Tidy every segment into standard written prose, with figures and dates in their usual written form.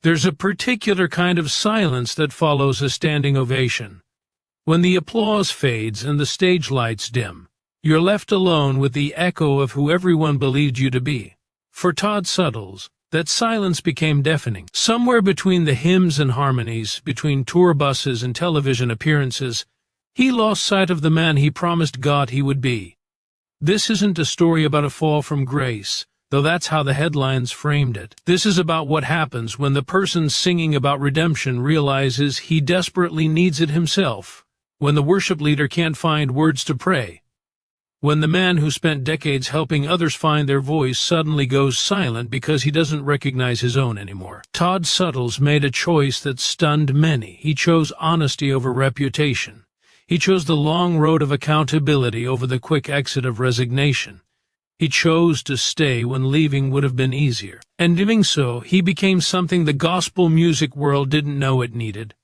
There's a particular kind of silence that follows a standing ovation. When the applause fades and the stage lights dim, you're left alone with the echo of who everyone believed you to be. For Todd Suttles, that silence became deafening. Somewhere between the hymns and harmonies, between tour buses and television appearances, he lost sight of the man he promised God he would be. This isn't a story about a fall from grace, though that's how the headlines framed it. This is about what happens when the person singing about redemption realizes he desperately needs it himself, when the worship leader can't find words to pray, when the man who spent decades helping others find their voice suddenly goes silent because he doesn't recognize his own anymore. Todd Suttles made a choice that stunned many. He chose honesty over reputation. He chose the long road of accountability over the quick exit of resignation. He chose to stay when leaving would have been easier. And doing so, he became something the gospel music world didn't know it needed.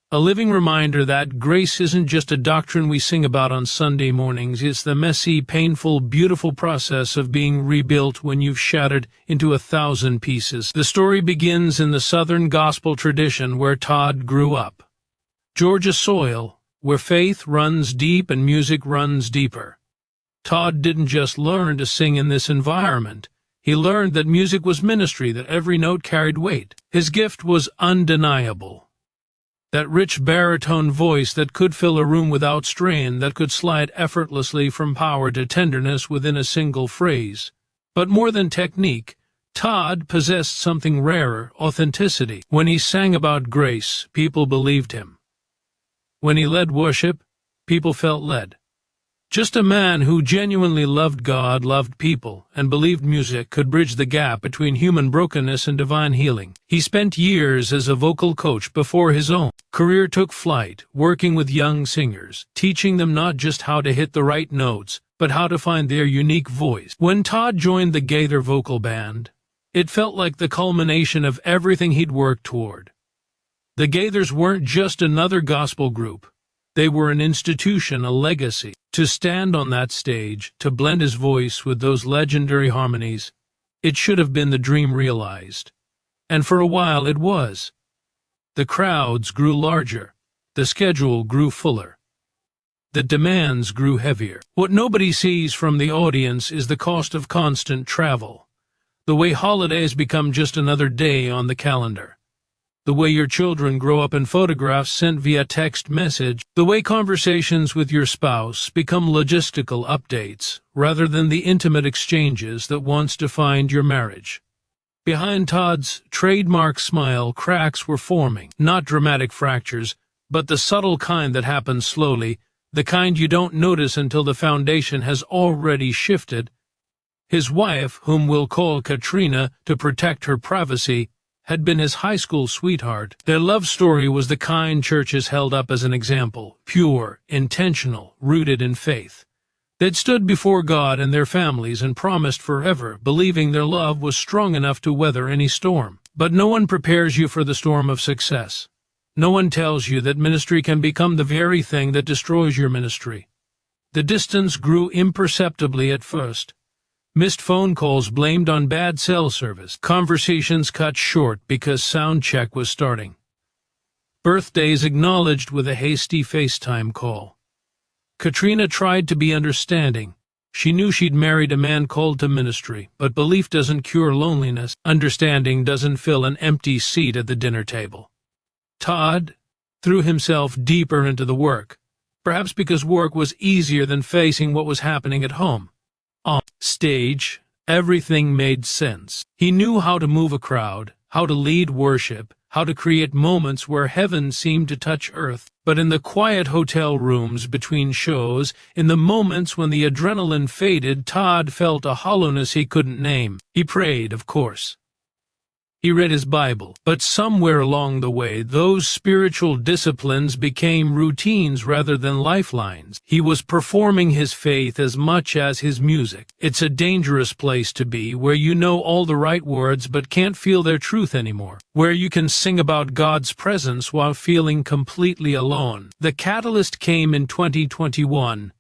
A living reminder that grace isn't just a doctrine we sing about on Sunday mornings. It's the messy, painful, beautiful process of being rebuilt when you've shattered into 1,000 pieces. The story begins in the Southern gospel tradition where Todd grew up. Georgia soil, where faith runs deep and music runs deeper. Todd didn't just learn to sing in this environment. He learned that music was ministry, that every note carried weight. His gift was undeniable. That rich baritone voice that could fill a room without strain, that could slide effortlessly from power to tenderness within a single phrase. But more than technique, Todd possessed something rarer, authenticity. When he sang about grace, people believed him. When he led worship, people felt led. Just a man who genuinely loved God, loved people, and believed music could bridge the gap between human brokenness and divine healing. He spent years as a vocal coach before his own career took flight, working with young singers, teaching them not just how to hit the right notes, but how to find their unique voice. When Todd joined the Gaither Vocal Band, it felt like the culmination of everything he'd worked toward. The Gaithers weren't just another gospel group. They were an institution, a legacy. To stand on that stage, to blend his voice with those legendary harmonies, it should have been the dream realized. And for a while it was. The crowds grew larger. The schedule grew fuller. The demands grew heavier. What nobody sees from the audience is the cost of constant travel. The way holidays become just another day on the calendar. The way your children grow up in photographs sent via text message, the way conversations with your spouse become logistical updates rather than the intimate exchanges that once defined your marriage. Behind Todd's trademark smile, cracks were forming, not dramatic fractures, but the subtle kind that happens slowly, the kind you don't notice until the foundation has already shifted. His wife, whom we'll call Katrina to protect her privacy, had been his high school sweetheart. Their love story was the kind churches held up as an example, pure, intentional, rooted in faith. They'd stood before God and their families and promised forever, believing their love was strong enough to weather any storm. But no one prepares you for the storm of success. No one tells you that ministry can become the very thing that destroys your ministry. The distance grew imperceptibly at first. Missed phone calls blamed on bad cell service. Conversations cut short because sound check was starting. Birthdays acknowledged with a hasty FaceTime call. Katrina tried to be understanding. She knew she'd married a man called to ministry, but belief doesn't cure loneliness. Understanding doesn't fill an empty seat at the dinner table. Todd threw himself deeper into the work, perhaps because work was easier than facing what was happening at home. On stage, everything made sense. He knew how to move a crowd, how to lead worship, how to create moments where heaven seemed to touch earth. But in the quiet hotel rooms between shows, in the moments when the adrenaline faded, Todd felt a hollowness he couldn't name. He prayed, of course. He read his Bible, but somewhere along the way, those spiritual disciplines became routines rather than lifelines. He was performing his faith as much as his music. It's a dangerous place to be, where you know all the right words but can't feel their truth anymore, where you can sing about God's presence while feeling completely alone. The catalyst came in 2021.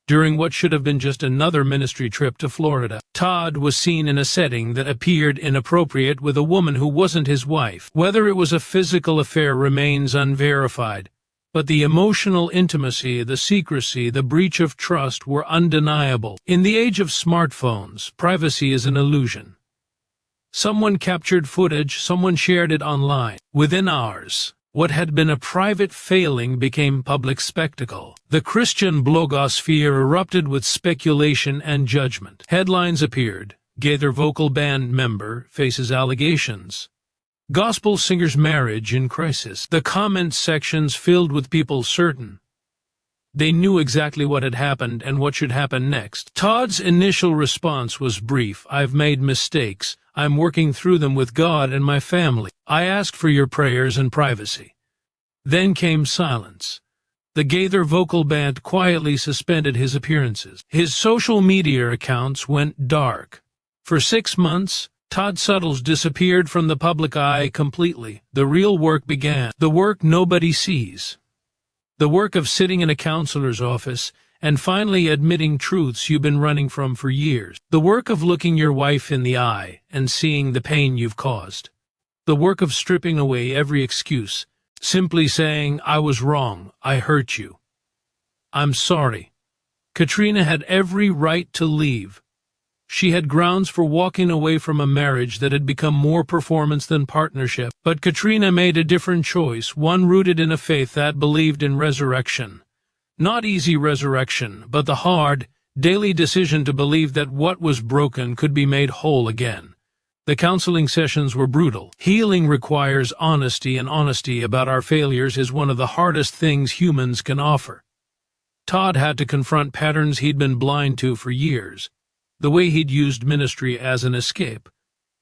during what should have been just another ministry trip to Florida. Todd was seen in a setting that appeared inappropriate with a woman who wasn't his wife. Whether it was a physical affair remains unverified, but the emotional intimacy, the secrecy, the breach of trust were undeniable. In the age of smartphones, privacy is an illusion. Someone captured footage, someone shared it online. Within hours, what had been a private failing became public spectacle. The Christian blogosphere erupted with speculation and judgment. Headlines appeared: Gaither vocal band member faces allegations. Gospel singer's marriage in crisis. The comment sections filled with people certain they knew exactly what had happened and what should happen next. Todd's initial response was brief: "I've made mistakes. I'm working through them with God and my family. I ask for your prayers and privacy." Then came silence. The Gaither vocal band quietly suspended his appearances. His social media accounts went dark. For 6 months, Todd Suttles disappeared from the public eye completely. The real work began. The work nobody sees. The work of sitting in a counselor's office and finally admitting truths you've been running from for years. The work of looking your wife in the eye and seeing the pain you've caused. The work of stripping away every excuse, simply saying, "I was wrong, I hurt you. I'm sorry." Katrina had every right to leave. She had grounds for walking away from a marriage that had become more performance than partnership. But Katrina made a different choice, one rooted in a faith that believed in resurrection. Not easy resurrection, but the hard, daily decision to believe that what was broken could be made whole again. The counseling sessions were brutal. Healing requires honesty, and honesty about our failures is one of the hardest things humans can offer. Todd had to confront patterns he'd been blind to for years. The way he'd used ministry as an escape.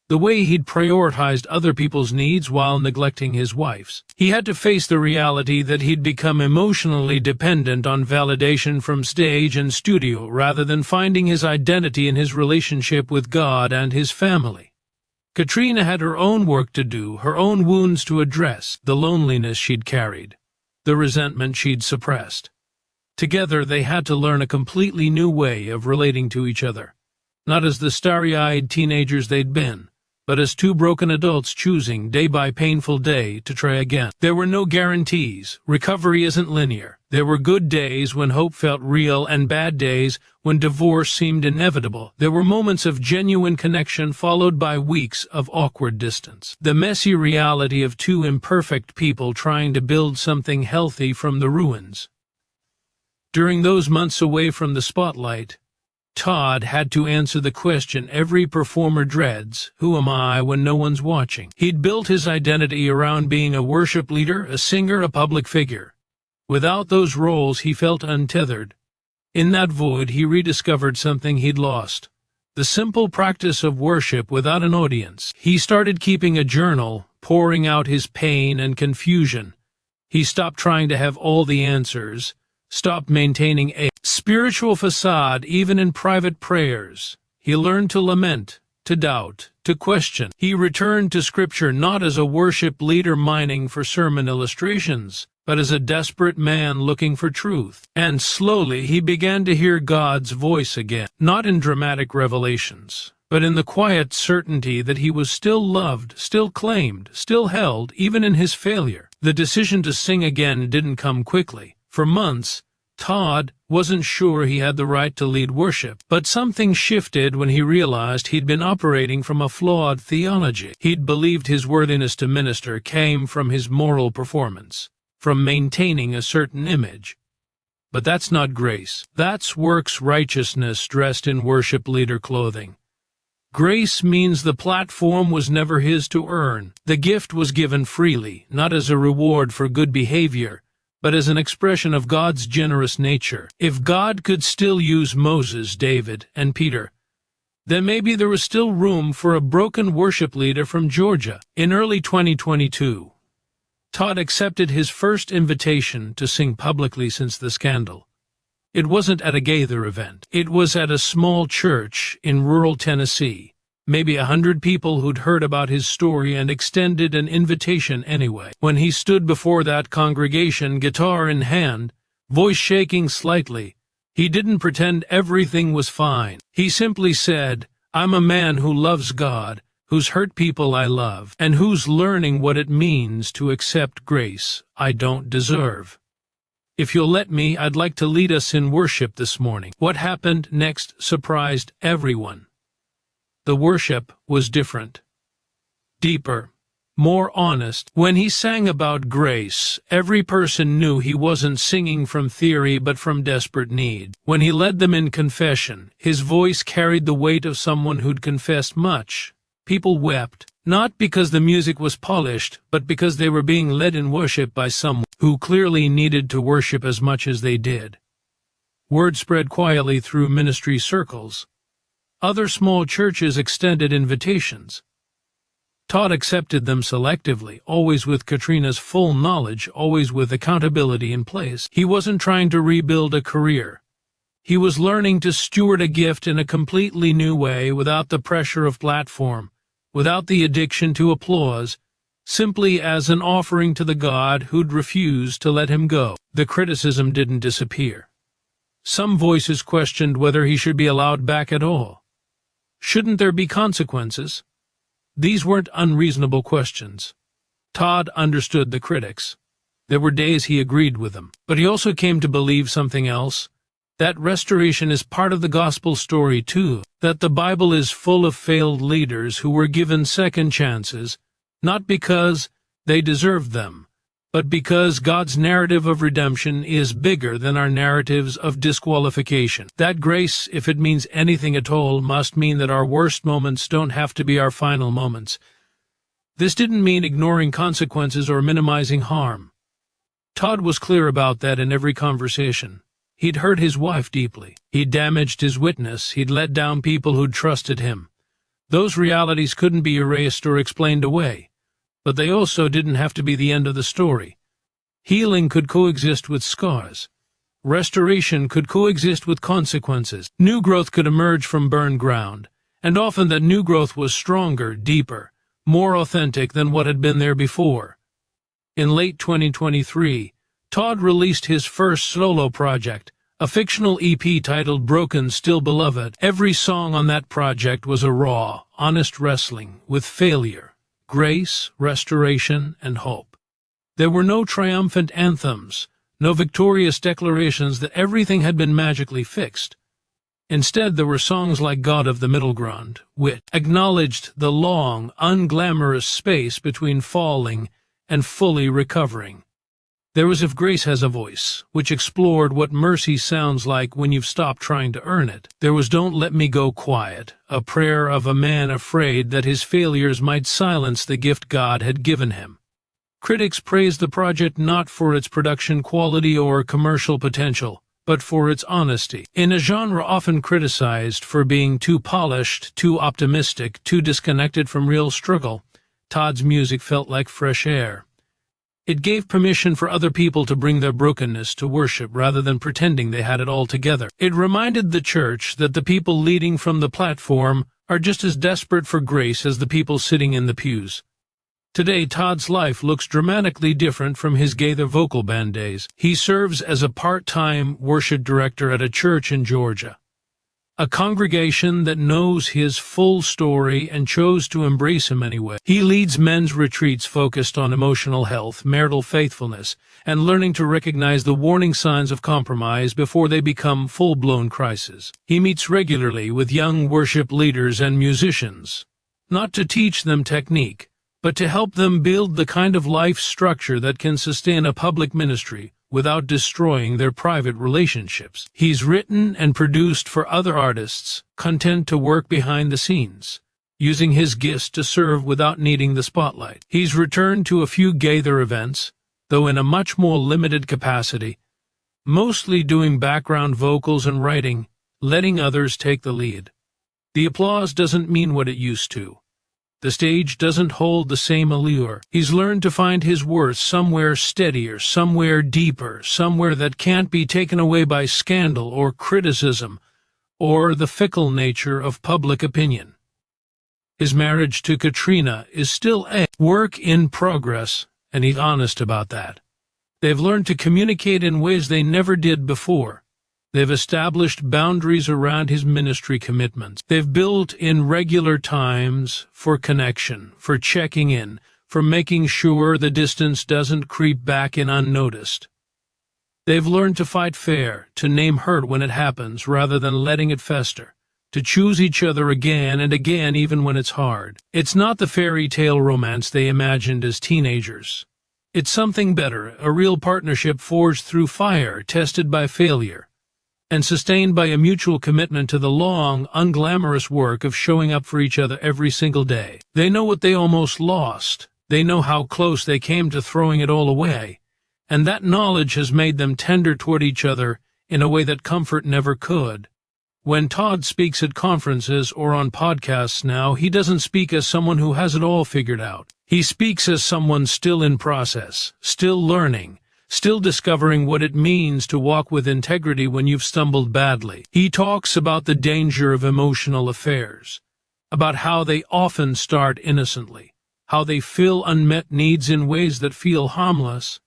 The way he'd prioritized other people's needs while neglecting his wife's. He had to face the reality that he'd become emotionally dependent on validation from stage and studio rather than finding his identity in his relationship with God and his family. Katrina had her own work to do, her own wounds to address, the loneliness she'd carried, the resentment she'd suppressed. Together they had to learn a completely new way of relating to each other. Not as the starry-eyed teenagers they'd been, but as two broken adults choosing, day by painful day, to try again. There were no guarantees. Recovery isn't linear. There were good days when hope felt real and bad days when divorce seemed inevitable. There were moments of genuine connection followed by weeks of awkward distance. The messy reality of two imperfect people trying to build something healthy from the ruins. During those months away from the spotlight, Todd had to answer the question every performer dreads: who am I when no one's watching? He'd built his identity around being a worship leader, a singer, a public figure. Without those roles, he felt untethered. In that void, he rediscovered something he'd lost: the simple practice of worship without an audience. He started keeping a journal, pouring out his pain and confusion. He stopped trying to have all the answers, stopped maintaining a spiritual facade even in private prayers. He learned to lament, to doubt, to question. He returned to Scripture not as a worship leader mining for sermon illustrations, but as a desperate man looking for truth. And slowly he began to hear God's voice again, not in dramatic revelations, but in the quiet certainty that he was still loved, still claimed, still held, even in his failure. The decision to sing again didn't come quickly. For months, Todd wasn't sure he had the right to lead worship, but something shifted when he realized he'd been operating from a flawed theology. He'd believed his worthiness to minister came from his moral performance, from maintaining a certain image. But that's not grace. That's works righteousness dressed in worship leader clothing. Grace means the platform was never his to earn. The gift was given freely, not as a reward for good behavior, but as an expression of God's generous nature. If God could still use Moses, David, and Peter, then maybe there was still room for a broken worship leader from Georgia. In early 2022, Todd accepted his first invitation to sing publicly since the scandal. It wasn't at a Gaither event. It was at a small church in rural Tennessee. Maybe 100 people who'd heard about his story and extended an invitation anyway. When he stood before that congregation, guitar in hand, voice shaking slightly, He didn't pretend everything was fine. He simply said, "I'm a man who loves God, who's hurt people I love, and who's learning what it means to accept grace I don't deserve. If you'll let me, I'd like to lead us in worship this morning." What happened next surprised everyone. The worship was different, deeper, more honest. When he sang about grace, every person knew he wasn't singing from theory but from desperate need. When he led them in confession, his voice carried the weight of someone who'd confessed much. People wept, not because the music was polished, but because they were being led in worship by someone who clearly needed to worship as much as they did. Word spread quietly through ministry circles. Other small churches extended invitations. Todd accepted them selectively, always with Katrina's full knowledge, always with accountability in place. He wasn't trying to rebuild a career. He was learning to steward a gift in a completely new way, without the pressure of platform, without the addiction to applause, simply as an offering to the God who'd refused to let him go. The criticism didn't disappear. Some voices questioned whether he should be allowed back at all. Shouldn't there be consequences? These weren't unreasonable questions. Todd understood the critics. There were days he agreed with them. But he also came to believe something else, that restoration is part of the gospel story too, that the Bible is full of failed leaders who were given second chances, not because they deserved them, but because God's narrative of redemption is bigger than our narratives of disqualification. That grace, if it means anything at all, must mean that our worst moments don't have to be our final moments. This didn't mean ignoring consequences or minimizing harm. Todd was clear about that in every conversation. He'd hurt his wife deeply. He'd damaged his witness. He'd let down people who'd trusted him. Those realities couldn't be erased or explained away. But they also didn't have to be the end of the story. Healing could coexist with scars. Restoration could coexist with consequences. New growth could emerge from burned ground, and often that new growth was stronger, deeper, more authentic than what had been there before. In late 2023, Todd released his first solo project, a fictional EP titled Broken Still Beloved. Every song on that project was a raw, honest wrestling with failure, grace, restoration, and hope. There were no triumphant anthems, no victorious declarations that everything had been magically fixed. Instead, there were songs like God of the Middle Ground, which acknowledged the long, unglamorous space between falling and fully recovering. There was If Grace Has a Voice, which explored what mercy sounds like when you've stopped trying to earn it. There was Don't Let Me Go Quiet, a prayer of a man afraid that his failures might silence the gift God had given him. Critics praised the project not for its production quality or commercial potential, but for its honesty. In a genre often criticized for being too polished, too optimistic, too disconnected from real struggle, Todd's music felt like fresh air. It gave permission for other people to bring their brokenness to worship rather than pretending they had it all together. It reminded the church that the people leading from the platform are just as desperate for grace as the people sitting in the pews. Today, Todd's life looks dramatically different from his Gaither vocal band days. He serves as a part-time worship director at a church in Georgia, a congregation that knows his full story and chose to embrace him anyway. He leads men's retreats focused on emotional health, marital faithfulness, and learning to recognize the warning signs of compromise before they become full-blown crises. He meets regularly with young worship leaders and musicians, not to teach them technique, but to help them build the kind of life structure that can sustain a public ministry without destroying their private relationships. He's written and produced for other artists, content to work behind the scenes, using his gifts to serve without needing the spotlight. He's returned to a few Gaither events, though in a much more limited capacity, mostly doing background vocals and writing, letting others take the lead. The applause doesn't mean what it used to. The stage doesn't hold the same allure. He's learned to find his worth somewhere steadier, somewhere deeper, somewhere that can't be taken away by scandal or criticism or the fickle nature of public opinion. His marriage to Katrina is still a work in progress, and he's honest about that. They've learned to communicate in ways they never did before. They've established boundaries around his ministry commitments. They've built in regular times for connection, for checking in, for making sure the distance doesn't creep back in unnoticed. They've learned to fight fair, to name hurt when it happens rather than letting it fester, to choose each other again and again even when it's hard. It's not the fairy tale romance they imagined as teenagers. It's something better, a real partnership forged through fire, tested by failure, and sustained by a mutual commitment to the long, unglamorous work of showing up for each other every single day. They know what they almost lost. They know how close they came to throwing it all away, and that knowledge has made them tender toward each other in a way that comfort never could. When Todd speaks at conferences or on podcasts now, he doesn't speak as someone who has it all figured out. He speaks as someone still in process, still learning, still discovering what it means to walk with integrity when you've stumbled badly. He talks about the danger of emotional affairs, about how they often start innocently, how they fill unmet needs in ways that feel harmless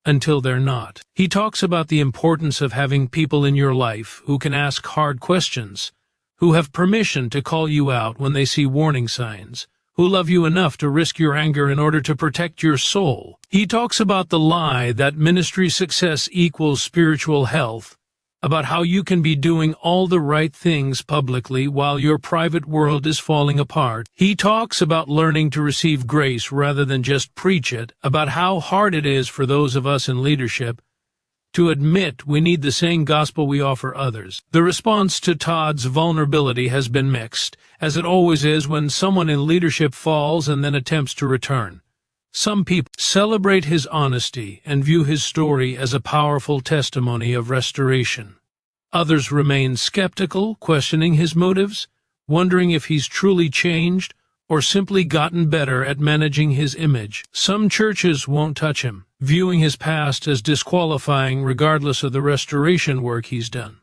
until they're not. He talks about the importance of having people in your life who can ask hard questions, who have permission to call you out when they see warning signs, who love you enough to risk your anger in order to protect your soul. He talks about the lie that ministry success equals spiritual health, about how you can be doing all the right things publicly while your private world is falling apart. He talks about learning to receive grace rather than just preach it, about how hard it is for those of us in leadership to admit we need the same gospel we offer others. The response to Todd's vulnerability has been mixed, as it always is when someone in leadership falls and then attempts to return. Some people celebrate his honesty and view his story as a powerful testimony of restoration. Others remain skeptical, questioning his motives, wondering if he's truly changed or simply gotten better at managing his image. Some churches won't touch him, viewing his past as disqualifying regardless of the restoration work he's done.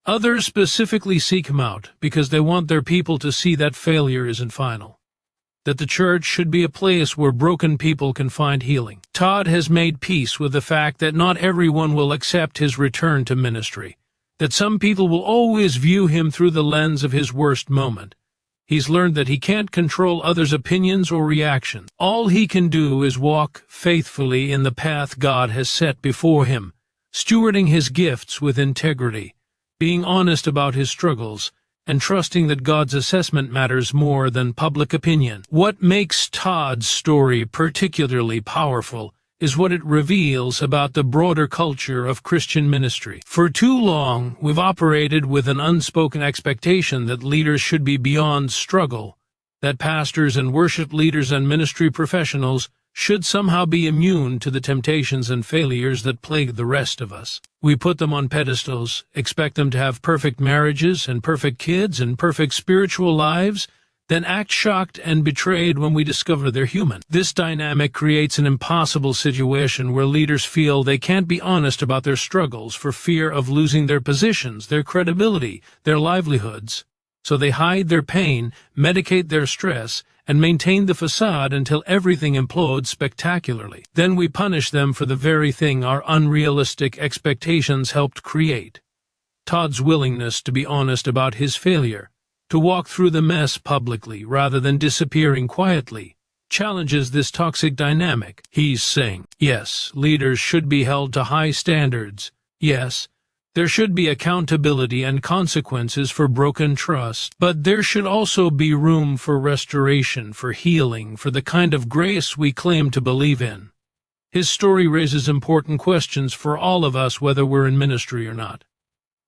Others specifically seek him out because they want their people to see that failure isn't final, that the church should be a place where broken people can find healing. Todd has made peace with the fact that not everyone will accept his return to ministry, that some people will always view him through the lens of his worst moment. He's learned that he can't control others' opinions or reactions. All he can do is walk faithfully in the path God has set before him, stewarding his gifts with integrity, being honest about his struggles, and trusting that God's assessment matters more than public opinion. What makes Todd's story particularly powerful is what it reveals about the broader culture of Christian ministry. For too long, we've operated with an unspoken expectation that leaders should be beyond struggle, that pastors and worship leaders and ministry professionals should somehow be immune to the temptations and failures that plague the rest of us. We put them on pedestals, expect them to have perfect marriages and perfect kids and perfect spiritual lives, then act shocked and betrayed when we discover they're human. This dynamic creates an impossible situation where leaders feel they can't be honest about their struggles for fear of losing their positions, their credibility, their livelihoods. So they hide their pain, medicate their stress, and maintain the facade until everything implodes spectacularly. Then we punish them for the very thing our unrealistic expectations helped create. Todd's willingness to be honest about his failure, to walk through the mess publicly rather than disappearing quietly, challenges this toxic dynamic. He's saying, yes, leaders should be held to high standards. Yes, there should be accountability and consequences for broken trust, but there should also be room for restoration, for healing, for the kind of grace we claim to believe in. His story raises important questions for all of us, whether we're in ministry or not.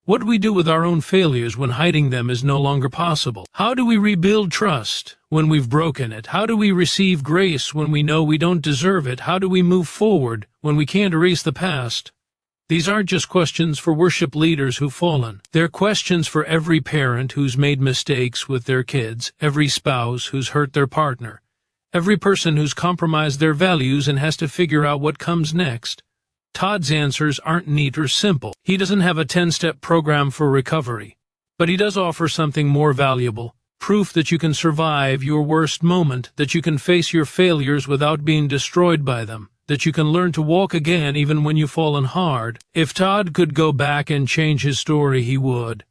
What do we do with our own failures when hiding them is no longer possible? How do we rebuild trust when we've broken it? How do we receive grace when we know we don't deserve it? How do we move forward when we can't erase the past? These aren't just questions for worship leaders who've fallen. They're questions for every parent who's made mistakes with their kids, every spouse who's hurt their partner, every person who's compromised their values and has to figure out what comes next. Todd's answers aren't neat or simple. He doesn't have a 10-step program for recovery, but he does offer something more valuable, proof that you can survive your worst moment, that you can face your failures without being destroyed by them. that you can learn to walk again even when you've fallen hard. If Todd could go back and change his story, he would.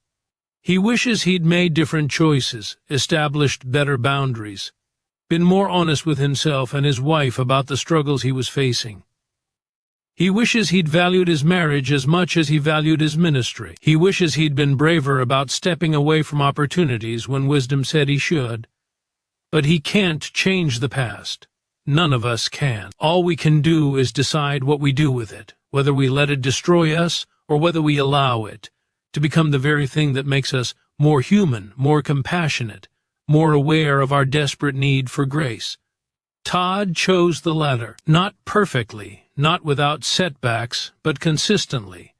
He wishes he'd made different choices, established better boundaries, been more honest with himself and his wife about the struggles he was facing. He wishes he'd valued his marriage as much as he valued his ministry. He wishes he'd been braver about stepping away from opportunities when wisdom said he should. But he can't change the past. None of us can. All we can do is decide what we do with it, whether we let it destroy us or whether we allow it to become the very thing that makes us more human, more compassionate, more aware of our desperate need for grace. Todd chose the latter, not perfectly, not without setbacks, but consistently.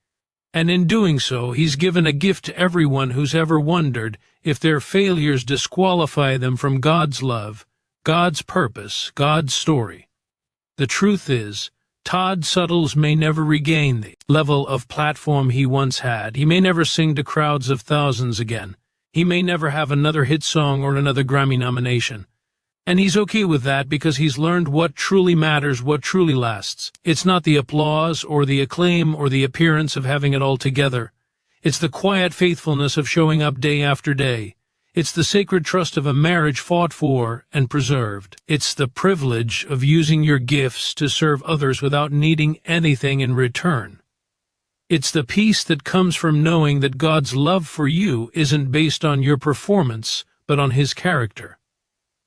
And in doing so, he's given a gift to everyone who's ever wondered if their failures disqualify them from God's love, God's purpose, God's story. The truth is, Todd Suttles may never regain the level of platform he once had. He may never sing to crowds of thousands again. He may never have another hit song or another Grammy nomination. And he's okay with that because he's learned what truly matters, what truly lasts. It's not the applause or the acclaim or the appearance of having it all together. It's the quiet faithfulness of showing up day after day. It's the sacred trust of a marriage fought for and preserved. It's the privilege of using your gifts to serve others without needing anything in return. It's the peace that comes from knowing that God's love for you isn't based on your performance, but on His character.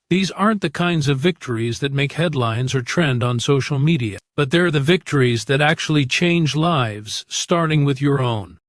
These aren't the kinds of victories that make headlines or trend on social media, but they're the victories that actually change lives, starting with your own.